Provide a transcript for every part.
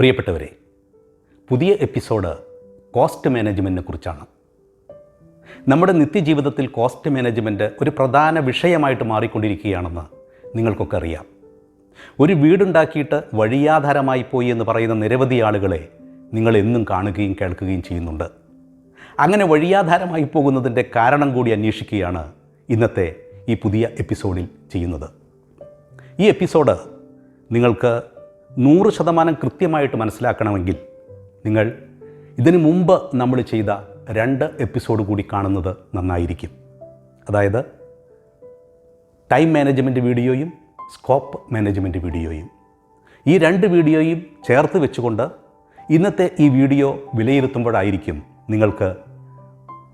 പ്രിയപ്പെട്ടവരെ, പുതിയ episode cost മാനേജ്മെൻറ്റിനെ കുറിച്ചാണ്. നമ്മുടെ നിത്യജീവിതത്തിൽ കോസ്റ്റ് മാനേജ്മെൻറ്റ് ഒരു പ്രധാന വിഷയമായിട്ട് മാറിക്കൊണ്ടിരിക്കുകയാണെന്ന് നിങ്ങൾക്കൊക്കെ അറിയാം. ഒരു വീടുണ്ടാക്കിയിട്ട് വഴിയാധാരമായി പോയി എന്ന് പറയുന്ന നിരവധി ആളുകളെ നിങ്ങൾ എന്നും കാണുകയും കേൾക്കുകയും ചെയ്യുന്നുണ്ട്. അങ്ങനെ വഴിയാധാരമായി പോകുന്നതിൻ്റെ കാരണം കൂടി അന്വേഷിക്കുകയാണ് ഇന്നത്തെ ഈ പുതിയ എപ്പിസോഡിൽ ചെയ്യുന്നത്. ഈ എപ്പിസോഡ് നിങ്ങൾക്ക് 100% കൃത്യമായിട്ട് മനസ്സിലാക്കണമെങ്കിൽ നിങ്ങൾ ഇതിനു മുമ്പ് നമ്മൾ ചെയ്ത 2 എപ്പിസോഡ് കൂടി കാണുന്നത് നന്നായിരിക്കും. അതായത് ടൈം മാനേജ്മെൻറ്റ് വീഡിയോയും സ്കോപ്പ് മാനേജ്മെൻറ്റ് വീഡിയോയും. ഈ 2 വീഡിയോയും ചേർത്ത് വെച്ചുകൊണ്ട് ഇന്നത്തെ ഈ വീഡിയോ വിലയിരുത്തുമ്പോഴായിരിക്കും നിങ്ങൾക്ക്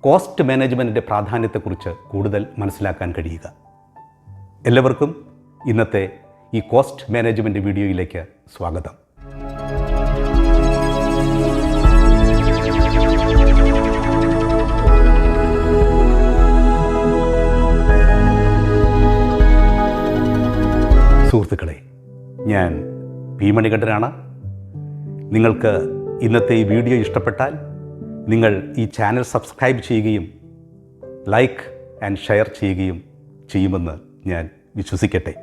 കോസ്റ്റ് മാനേജ്മെൻറ്റിൻ്റെ പ്രാധാന്യത്തെക്കുറിച്ച് കൂടുതൽ മനസ്സിലാക്കാൻ കഴിയുക. എല്ലാവർക്കും ഇന്നത്തെ ഈ കോസ്റ്റ് മാനേജ്മെൻറ്റ് വീഡിയോയിലേക്ക് സ്വാഗതം. സുഹൃത്തുക്കളെ, ഞാൻ P.Manikandhan. നിങ്ങൾക്ക് ഇന്നത്തെ ഈ വീഡിയോ ഇഷ്ടപ്പെട്ടാൽ നിങ്ങൾ ഈ ചാനൽ സബ്സ്ക്രൈബ് ചെയ്യുകയും ലൈക്ക് ആൻഡ് ഷെയർ ചെയ്യുകയും ചെയ്യുമെന്ന് ഞാൻ വിശ്വസിക്കട്ടെ.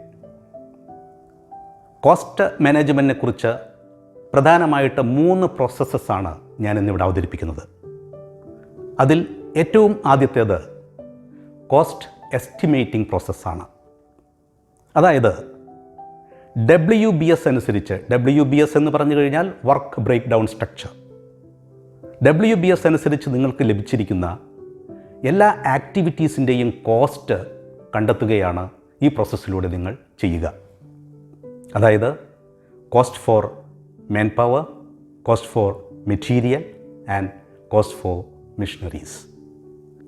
കോസ്റ്റ് മാനേജ്മെൻറ്റിനെ കുറിച്ച് പ്രധാനമായിട്ട് 3 പ്രോസസ്സസാണ് ഞാനിന്നിവിടെ അവതരിപ്പിക്കുന്നത്. അതിൽ ഏറ്റവും ആദ്യത്തേത് കോസ്റ്റ് എസ്റ്റിമേറ്റിംഗ് പ്രോസസ്സാണ്. അതായത് WBS അനുസരിച്ച്, WBS എന്ന് പറഞ്ഞു കഴിഞ്ഞാൽ work breakdown structure. WBS അനുസരിച്ച് നിങ്ങൾക്ക് ലഭിച്ചിരിക്കുന്ന എല്ലാ ആക്ടിവിറ്റീസിൻ്റെയും കോസ്റ്റ് കണ്ടെത്തുകയാണ് ഈ പ്രോസസ്സിലൂടെ നിങ്ങൾ ചെയ്യുക. അതായത് cost for man power, cost for material and cost for machineries.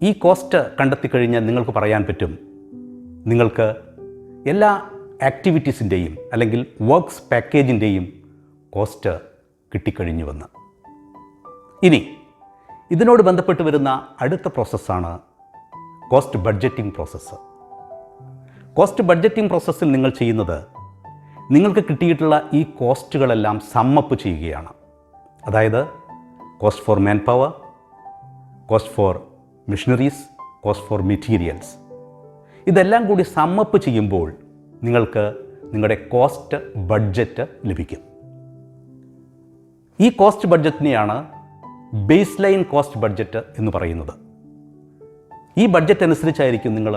ഈ കോസ്റ്റ് കണ്ടെത്തിക്കഴിഞ്ഞാൽ നിങ്ങൾക്ക് പറയാൻ പറ്റും നിങ്ങൾക്ക് എല്ലാ ആക്ടിവിറ്റീസിൻ്റെയും അല്ലെങ്കിൽ വർക്ക്സ് പാക്കേജിൻ്റെയും കോസ്റ്റ് കിട്ടിക്കഴിഞ്ഞുവെന്ന്. ഇനി ഇതിനോട് ബന്ധപ്പെട്ട് വരുന്ന അടുത്ത പ്രോസസ്സാണ് cost budgeting process. Cost budgeting പ്രോസസ്സിൽ നിങ്ങൾ ചെയ്യുന്നത് നിങ്ങൾക്ക് കിട്ടിയിട്ടുള്ള ഈ കോസ്റ്റുകളെല്ലാം സമ്മപ്പ് ചെയ്യുകയാണ്. അതായത് cost for man power, cost for machineries, cost for materials, ഇതെല്ലാം കൂടി സമ്മപ്പ് ചെയ്യുമ്പോൾ നിങ്ങൾക്ക് നിങ്ങളുടെ കോസ്റ്റ് ബഡ്ജറ്റ് ലഭിക്കും. ഈ കോസ്റ്റ് ബഡ്ജറ്റിനെയാണ് ബേസ് ലൈൻ കോസ്റ്റ് ബഡ്ജറ്റ് എന്ന് പറയുന്നത്. ഈ ബഡ്ജറ്റ് അനുസരിച്ചായിരിക്കും നിങ്ങൾ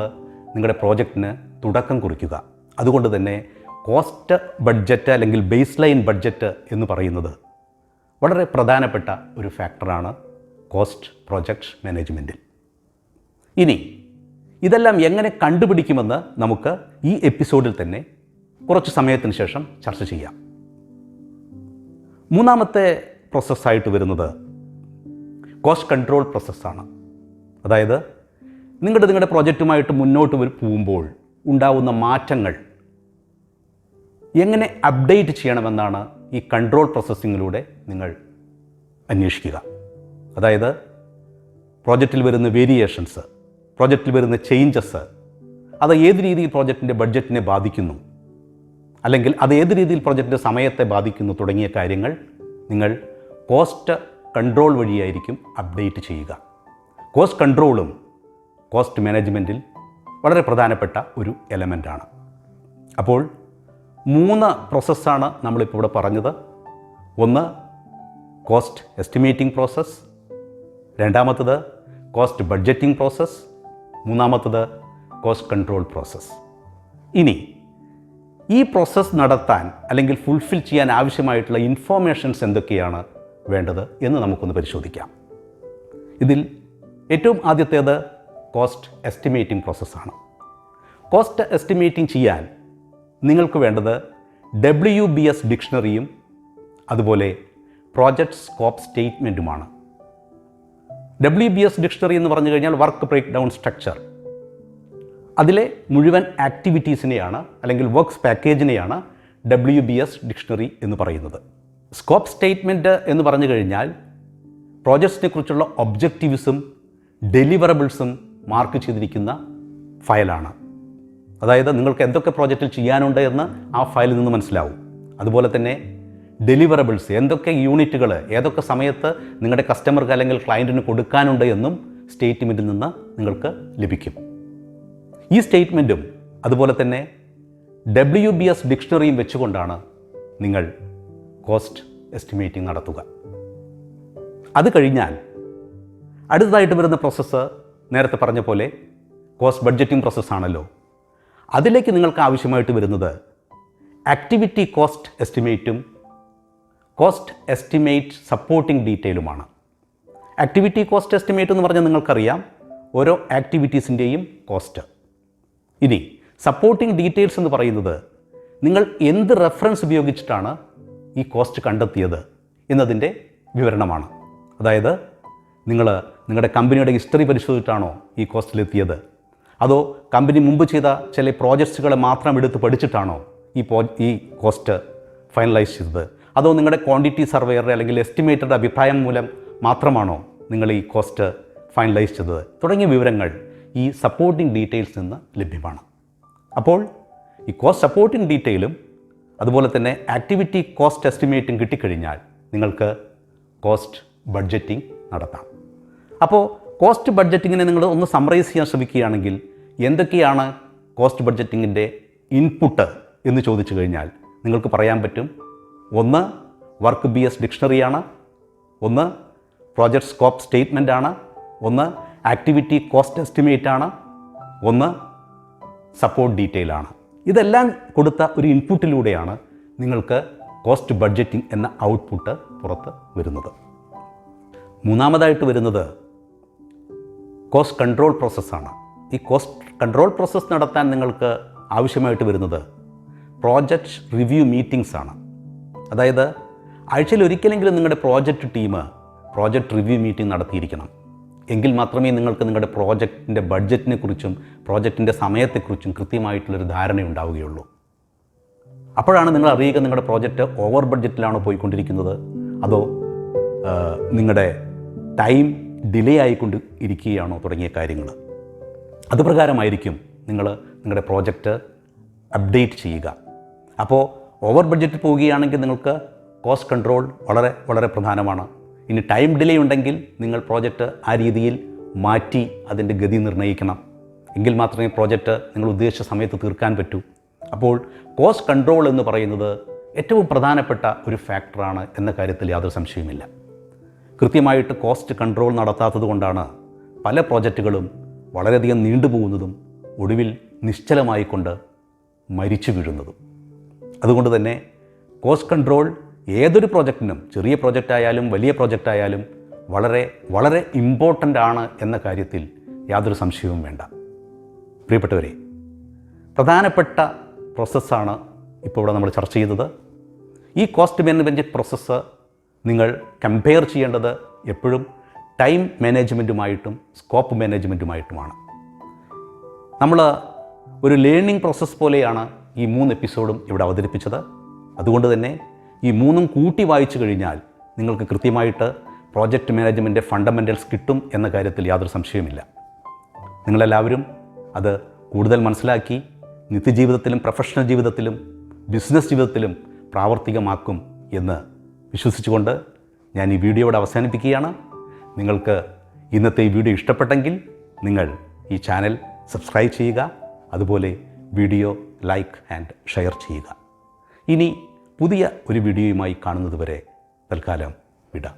നിങ്ങളുടെ പ്രോജക്റ്റിന് തുടക്കം കുറിക്കുക. അതുകൊണ്ട് തന്നെ കോസ്റ്റ് ബഡ്ജറ്റ് അല്ലെങ്കിൽ ബേസ് ലൈൻ ബഡ്ജറ്റ് എന്ന് പറയുന്നത് വളരെ പ്രധാനപ്പെട്ട ഒരു ഫാക്ടറാണ് കോസ്റ്റ് പ്രോജക്റ്റ് മാനേജ്മെൻറ്റിൽ. ഇനി ഇതെല്ലാം എങ്ങനെ കണ്ടുപിടിക്കുമെന്ന് നമുക്ക് ഈ എപ്പിസോഡിൽ തന്നെ കുറച്ച് സമയത്തിന് ശേഷം ചർച്ച ചെയ്യാം. മൂന്നാമത്തെ പ്രോസസ്സായിട്ട് വരുന്നത് കോസ്റ്റ് കൺട്രോൾ പ്രോസസ്സാണ്. അതായത് നിങ്ങളുടെ പ്രോജക്റ്റുമായിട്ട് മുന്നോട്ട് പോകുമ്പോൾ ഉണ്ടാവുന്ന മാറ്റങ്ങൾ എങ്ങനെ അപ്ഡേറ്റ് ചെയ്യണമെന്നാണ് ഈ കൺട്രോൾ പ്രോസസ്സിങ്ങിലൂടെ നിങ്ങൾ അന്വേഷിക്കുക. അതായത് പ്രോജക്റ്റിൽ വരുന്ന വേരിയേഷൻസ്, പ്രോജക്റ്റിൽ വരുന്ന ചേഞ്ചസ്, അത് ഏത് രീതിയിൽ പ്രോജക്റ്റിൻ്റെ ബഡ്ജറ്റിനെ ബാധിക്കുന്നു, അല്ലെങ്കിൽ അത് ഏത് രീതിയിൽ പ്രോജക്റ്റിൻ്റെ സമയത്തെ ബാധിക്കുന്നു തുടങ്ങിയ കാര്യങ്ങൾ നിങ്ങൾ കോസ്റ്റ് കൺട്രോൾ വഴിയായിരിക്കും അപ്ഡേറ്റ് ചെയ്യുക. കോസ്റ്റ് കൺട്രോളും കോസ്റ്റ് മാനേജ്മെൻറ്റിൽ വളരെ പ്രധാനപ്പെട്ട ഒരു എലമെൻ്റാണ്. അപ്പോൾ 3 പ്രോസസ്സാണ് നമ്മളിപ്പോൾ ഇവിടെ പറഞ്ഞത്. ഒന്ന് കോസ്റ്റ് എസ്റ്റിമേറ്റിംഗ് പ്രോസസ്സ്, രണ്ടാമത്തത് കോസ്റ്റ് ബഡ്ജറ്റിംഗ് പ്രോസസ്സ്, മൂന്നാമത്തത് കോസ്റ്റ് കൺട്രോൾ പ്രോസസ്സ്. ഇനി ഈ പ്രോസസ്സ് നടത്താൻ അല്ലെങ്കിൽ ഫുൾഫിൽ ചെയ്യാൻ ആവശ്യമായിട്ടുള്ള ഇൻഫോർമേഷൻസ് എന്തൊക്കെയാണ് വേണ്ടത് എന്ന് നമുക്കൊന്ന് പരിശോധിക്കാം. ഇതിൽ ഏറ്റവും ആദ്യത്തേത് കോസ്റ്റ് എസ്റ്റിമേറ്റിംഗ് പ്രോസസ്സാണ്. കോസ്റ്റ് എസ്റ്റിമേറ്റിംഗ് ചെയ്യാൻ നിങ്ങൾക്ക് വേണ്ടത് WBS ഡിക്ഷണറിയും അതുപോലെ പ്രോജക്റ്റ് സ്കോപ്പ് സ്റ്റേറ്റ്മെൻറ്റുമാണ്. WBS ഡിക്ഷണറി എന്ന് പറഞ്ഞു കഴിഞ്ഞാൽ വർക്ക് ബ്രേക്ക് ഡൗൺ സ്ട്രക്ചർ. അതിലെ മുഴുവൻ ആക്ടിവിറ്റീസിനെയാണ് അല്ലെങ്കിൽ വർക്ക്സ് പാക്കേജിനെയാണ് WBS ഡിക്ഷണറി എന്ന് പറയുന്നത്. സ്കോപ്പ് സ്റ്റേറ്റ്മെൻറ്റ് എന്ന് പറഞ്ഞു കഴിഞ്ഞാൽ പ്രോജക്ട്സിനെ കുറിച്ചുള്ള ഒബ്ജക്റ്റീവ്സും ഡെലിവറബിൾസും മാർക്ക് ചെയ്തിരിക്കുന്ന ഫയലാണ്. അതായത് നിങ്ങൾക്ക് എന്തൊക്കെ പ്രോജക്റ്റിൽ ചെയ്യാനുണ്ട് എന്ന് ആ ഫയലിൽ നിന്ന് മനസ്സിലാവും. അതുപോലെ തന്നെ ഡെലിവറബിൾസ്, എന്തൊക്കെ യൂണിറ്റുകൾ ഏതൊക്കെ സമയത്ത് നിങ്ങളുടെ കസ്റ്റമർക്ക് അല്ലെങ്കിൽ ക്ലയൻറ്റിന് കൊടുക്കാനുണ്ട് എന്നും സ്റ്റേറ്റ്മെൻറ്റിൽ നിന്ന് നിങ്ങൾക്ക് ലഭിക്കും. ഈ സ്റ്റേറ്റ്മെൻറ്റും അതുപോലെ തന്നെ WBS ഡിക്ഷണറിയും വെച്ചുകൊണ്ടാണ് നിങ്ങൾ കോസ്റ്റ് എസ്റ്റിമേറ്റിംഗ് നടത്തുക. അത് കഴിഞ്ഞാൽ അടുത്തതായിട്ട് വരുന്ന പ്രോസസ്സ് നേരത്തെ പറഞ്ഞ പോലെ കോസ്റ്റ് ബഡ്ജറ്റിംഗ് പ്രോസസ്സാണല്ലോ. അതിലേക്ക് നിങ്ങൾക്ക് ആവശ്യമായിട്ട് വരുന്നത് ആക്ടിവിറ്റി കോസ്റ്റ് എസ്റ്റിമേറ്റും കോസ്റ്റ് എസ്റ്റിമേറ്റ് സപ്പോർട്ടിംഗ് ഡീറ്റെയിലുമാണ്. ആക്ടിവിറ്റി കോസ്റ്റ് എസ്റ്റിമേറ്റ് എന്ന് പറഞ്ഞാൽ നിങ്ങൾക്കറിയാം, ഓരോ ആക്ടിവിറ്റീസിൻ്റെയും കോസ്റ്റ്. ഇനി സപ്പോർട്ടിംഗ് ഡീറ്റെയിൽസ് എന്ന് പറയുന്നത് നിങ്ങൾ എന്ത് റെഫറൻസ് ഉപയോഗിച്ചിട്ടാണ് ഈ കോസ്റ്റ് കണ്ടെത്തിയത് എന്നതിൻ്റെ വിവരണമാണ്. അതായത് നിങ്ങളുടെ കമ്പനിയുടെ ഹിസ്റ്ററി പരിശോധിച്ചിട്ടാണോ ഈ കോസ്റ്റിലെത്തിയത്, അതോ കമ്പനി മുമ്പ് ചെയ്ത ചില പ്രോജക്ട്സുകളെ മാത്രം എടുത്ത് പഠിച്ചിട്ടാണോ ഈ കോസ്റ്റ് ഫൈനലൈസ് ചെയ്തത്, അതോ നിങ്ങളുടെ ക്വാണ്ടിറ്റി സർവേയറുടെ അല്ലെങ്കിൽ എസ്റ്റിമേറ്ററുടെ അഭിപ്രായം മൂലം മാത്രമാണോ നിങ്ങൾ ഈ കോസ്റ്റ് ഫൈനലൈസ് ചെയ്തത് തുടങ്ങിയ വിവരങ്ങൾ ഈ സപ്പോർട്ടിംഗ് ഡീറ്റെയിൽസ് നിന്ന് ലഭ്യമാണ്. അപ്പോൾ ഈ കോസ്റ്റ് സപ്പോർട്ടിംഗ് ഡീറ്റെയിലും അതുപോലെ തന്നെ ആക്ടിവിറ്റി കോസ്റ്റ് എസ്റ്റിമേറ്റും കിട്ടിക്കഴിഞ്ഞാൽ നിങ്ങൾക്ക് കോസ്റ്റ് ബഡ്ജറ്റിംഗ് നടത്താം. അപ്പോൾ കോസ്റ്റ് ബഡ്ജറ്റിങ്ങിനെ നിങ്ങൾ ഒന്ന് സമ്മറൈസ് ചെയ്യാൻ ശ്രമിക്കുകയാണെങ്കിൽ എന്തൊക്കെയാണ് കോസ്റ്റ് ബഡ്ജറ്റിങ്ങിൻ്റെ ഇൻപുട്ട് എന്ന് ചോദിച്ചു കഴിഞ്ഞാൽ നിങ്ങൾക്ക് പറയാൻ പറ്റും. ഒന്ന് വർക്ക് BS ഡിക്ഷണറിയാണ്, ഒന്ന് പ്രോജക്റ്റ് സ്കോപ്പ് സ്റ്റേറ്റ്മെൻ്റ് ആണ്, ഒന്ന് ആക്ടിവിറ്റി കോസ്റ്റ് എസ്റ്റിമേറ്റ് ആണ്, ഒന്ന് സപ്പോർട്ട് ഡീറ്റെയിൽ ആണ്. ഇതെല്ലാം കൊടുത്ത ഒരു ഇൻപുട്ടിലൂടെയാണ് നിങ്ങൾക്ക് കോസ്റ്റ് ബഡ്ജറ്റിംഗ് എന്ന ഔട്ട്പുട്ട് പുറത്ത് വരുന്നത്. മൂന്നാമതായിട്ട് വരുന്നത് കോസ്റ്റ് കൺട്രോൾ പ്രോസസ്സാണ്. ഈ കോസ്റ്റ് കൺട്രോൾ പ്രോസസ്സ് നടത്താൻ നിങ്ങൾക്ക് ആവശ്യമായിട്ട് വരുന്നത് പ്രോജക്റ്റ് റിവ്യൂ മീറ്റിംഗ്സ് ആണ്. അതായത് ആഴ്ചയിൽ ഒരിക്കലെങ്കിലും നിങ്ങളുടെ project team project review meeting നടത്തിയിരിക്കണം. എങ്കിൽ മാത്രമേ നിങ്ങൾക്ക് നിങ്ങളുടെ പ്രോജക്റ്റിൻ്റെ ബഡ്ജറ്റിനെ കുറിച്ചും പ്രോജക്റ്റിൻ്റെ സമയത്തെക്കുറിച്ചും കൃത്യമായിട്ടുള്ളൊരു ധാരണയുണ്ടാവുകയുള്ളൂ. അപ്പോഴാണ് നിങ്ങൾ അറിയുക നിങ്ങളുടെ പ്രോജക്റ്റ് ഓവർ ബഡ്ജറ്റിലാണോ പോയിക്കൊണ്ടിരിക്കുന്നത്, അതോ നിങ്ങളുടെ ടൈം ഡിലേ ആയിക്കൊണ്ട് ഇരിക്കുകയാണോ തുടങ്ങിയ കാര്യങ്ങൾ. അതുപ്രകാരമായിരിക്കും നിങ്ങളുടെ പ്രോജക്റ്റ് അപ്ഡേറ്റ് ചെയ്യുക. അപ്പോൾ ഓവർ ബഡ്ജറ്റ് പോവുകയാണെങ്കിൽ നിങ്ങൾക്ക് കോസ്റ്റ് കൺട്രോൾ വളരെ വളരെ പ്രധാനമാണ്. ഇനി ടൈം ഡിലേ ഉണ്ടെങ്കിൽ നിങ്ങൾ പ്രോജക്റ്റ് ആ രീതിയിൽ മാറ്റി അതിൻ്റെ ഗതി നിർണ്ണയിക്കണം. എങ്കിൽ മാത്രമേ പ്രോജക്റ്റ് നിങ്ങൾ ഉദ്ദേശിച്ച സമയത്ത് തീർക്കാൻ പറ്റൂ. അപ്പോൾ കോസ്റ്റ് കൺട്രോൾ എന്ന് പറയുന്നത് ഏറ്റവും പ്രധാനപ്പെട്ട ഒരു ഫാക്ടറാണ് എന്ന കാര്യത്തിൽ യാതൊരു സംശയവുമില്ല. കൃത്യമായിട്ട് കോസ്റ്റ് കൺട്രോൾ നടത്താത്തത് കൊണ്ടാണ് പല പ്രോജക്റ്റുകളും വളരെയധികം നീണ്ടുപോകുന്നതും ഒടുവിൽ നിശ്ചലമായിക്കൊണ്ട് മരിച്ചു വീഴുന്നതും. അതുകൊണ്ട് തന്നെ കോസ്റ്റ് കൺട്രോൾ ഏതൊരു പ്രോജക്റ്റിനും, ചെറിയ പ്രോജക്റ്റായാലും വലിയ പ്രോജക്റ്റായാലും വളരെ വളരെ ഇമ്പോർട്ടൻ്റ് ആണ് എന്ന കാര്യത്തിൽ യാതൊരു സംശയവും വേണ്ട. പ്രിയപ്പെട്ടവരെ, പ്രധാനപ്പെട്ട പ്രോസസ്സാണ് ഇപ്പോൾ ഇവിടെ നമ്മൾ ചർച്ച ചെയ്തത്. ഈ കോസ്റ്റ് മാനേജ്മെൻറ്റ് പ്രോസസ്സ് നിങ്ങൾ കമ്പയർ ചെയ്യേണ്ടത് എപ്പോഴും ടൈം മാനേജ്മെൻറ്റുമായിട്ടും സ്കോപ്പ് മാനേജ്മെൻറ്റുമായിട്ടുമാണ്. നമ്മൾ ഒരു ലേണിംഗ് പ്രോസസ്സ് പോലെയാണ് ഈ 3 എപ്പിസോഡും ഇവിടെ അവതരിപ്പിച്ചത്. അതുകൊണ്ട് തന്നെ ഈ 3ഉം കൂട്ടി വായിച്ചു കഴിഞ്ഞാൽ നിങ്ങൾക്ക് കൃത്യമായിട്ട് പ്രോജക്റ്റ് മാനേജ്മെൻറ്റ് ഫണ്ടമെൻ്റൽസ് കിട്ടും എന്ന കാര്യത്തിൽ യാതൊരു സംശയവുമില്ല. നിങ്ങളെല്ലാവരും അത് കൂടുതൽ മനസ്സിലാക്കി നിത്യജീവിതത്തിലും പ്രൊഫഷണൽ ജീവിതത്തിലും ബിസിനസ് ജീവിതത്തിലും പ്രാവർത്തികമാക്കും എന്ന് വിശ്വസിച്ചുകൊണ്ട് ഞാൻ ഈ വീഡിയോ ഇവിടെ അവസാനിപ്പിക്കുകയാണ്. നിങ്ങൾക്ക് ഇന്നത്തെ ഈ വീഡിയോ ഇഷ്ടപ്പെട്ടെങ്കിൽ നിങ്ങൾ ഈ ചാനൽ സബ്സ്ക്രൈബ് ചെയ്യുക, അതുപോലെ വീഡിയോ ലൈക്ക് ആൻഡ് ഷെയർ ചെയ്യുക. ഇനി പുതിയ ഒരു വീഡിയോയുമായി കാണുന്നതുവരെ തൽക്കാലം വിടാം.